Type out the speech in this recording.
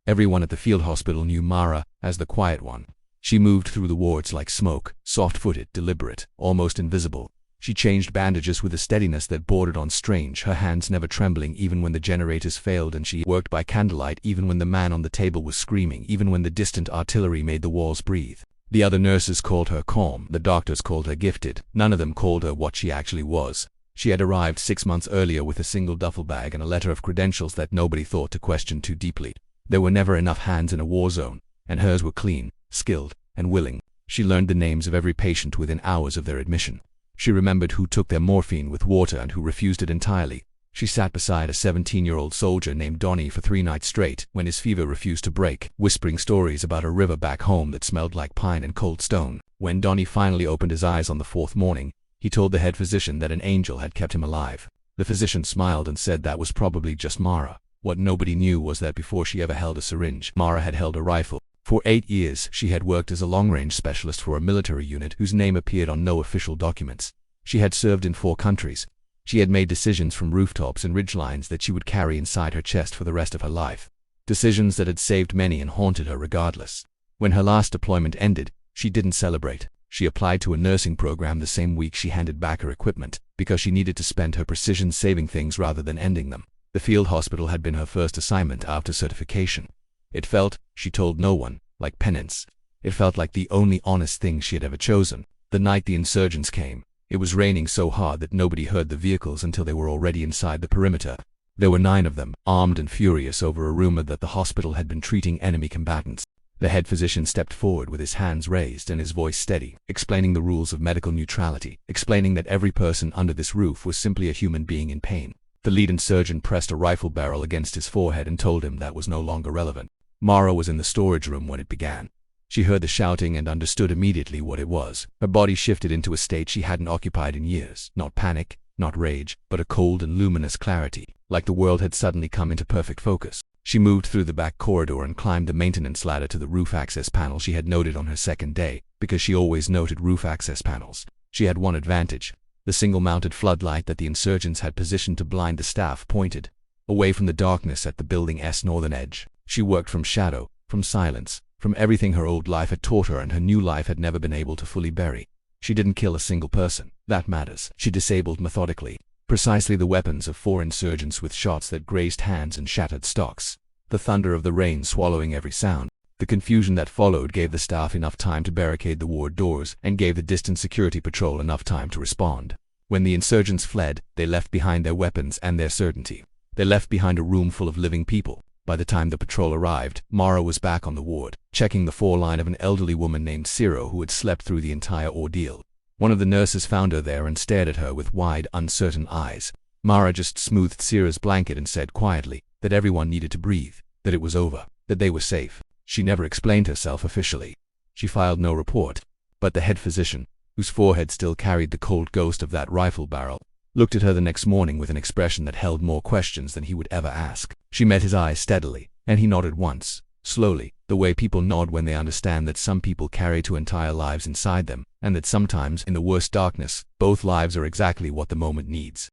Everyone at the field hospital knew Mara as the quiet one. She moved through the wards like smoke, soft-footed, deliberate, almost invisible. She changed bandages with a steadiness that bordered on strange, her hands never trembling even when the generators failed, and she worked by candlelight even when the man on the table was screaming, even when the distant artillery made the walls breathe. The other nurses called her calm, the doctors called her gifted. None of them called her what she actually was. She had arrived 6 months earlier with a single duffel bag and a letter of credentials that nobody thought to question too deeply. There were never enough hands in a war zone, and hers were clean, skilled, and willing. She learned the names of every patient within hours of their admission. She remembered who took their morphine with water and who refused it entirely. She sat beside a 17-year-old soldier named Donnie for 3 nights straight when his fever refused to break, whispering stories about a river back home that smelled like pine and cold stone. When Donnie finally opened his eyes on the 4th morning, he told the head physician that an angel had kept him alive. The physician smiled and said that was probably just Mara. What nobody knew was that before she ever held a syringe, Mara had held a rifle. For 8 years, she had worked as a long-range specialist for a military unit whose name appeared on no official documents. She had served in 4 countries. She had made decisions from rooftops and ridgelines that she would carry inside her chest for the rest of her life. Decisions that had saved many and haunted her regardless. When her last deployment ended, she didn't celebrate. She applied to a nursing program the same week she handed back her equipment, because she needed to spend her precision saving things rather than ending them. The field hospital had been her first assignment after certification. It felt, she told no one, like penance. It felt like the only honest thing she had ever chosen. The night the insurgents came, it was raining so hard that nobody heard the vehicles until they were already inside the perimeter. There were 9 of them, armed and furious over a rumor that the hospital had been treating enemy combatants. The head physician stepped forward with his hands raised and his voice steady, explaining the rules of medical neutrality, explaining that every person under this roof was simply a human being in pain. The lead surgeon pressed a rifle barrel against his forehead and told him that was no longer relevant. Mara was in the storage room when it began. She heard the shouting and understood immediately what it was. Her body shifted into a state she hadn't occupied in years. Not panic, not rage, but a cold and luminous clarity, like the world had suddenly come into perfect focus. She moved through the back corridor and climbed the maintenance ladder to the roof access panel she had noted on her second day, because she always noted roof access panels. She had one advantage. The single-mounted floodlight that the insurgents had positioned to blind the staff pointed away from the darkness at the building's northern edge. She worked from shadow, from silence, from everything her old life had taught her and her new life had never been able to fully bury. She didn't kill a single person. That matters. She disabled methodically, precisely the weapons of 4 insurgents with shots that grazed hands and shattered stocks. The thunder of the rain swallowing every sound. The confusion that followed gave the staff enough time to barricade the ward doors and gave the distant security patrol enough time to respond. When the insurgents fled, they left behind their weapons and their certainty. They left behind a room full of living people. By the time the patrol arrived, Mara was back on the ward, checking the 4-line of an elderly woman named Ciro who had slept through the entire ordeal. One of the nurses found her there and stared at her with wide, uncertain eyes. Mara just smoothed Ciro's blanket and said quietly that everyone needed to breathe, that it was over, that they were safe. She never explained herself officially. She filed no report. But the head physician, whose forehead still carried the cold ghost of that rifle barrel, looked at her the next morning with an expression that held more questions than he would ever ask. She met his eyes steadily, and he nodded once, slowly, the way people nod when they understand that some people carry 2 entire lives inside them, and that sometimes, in the worst darkness, both lives are exactly what the moment needs.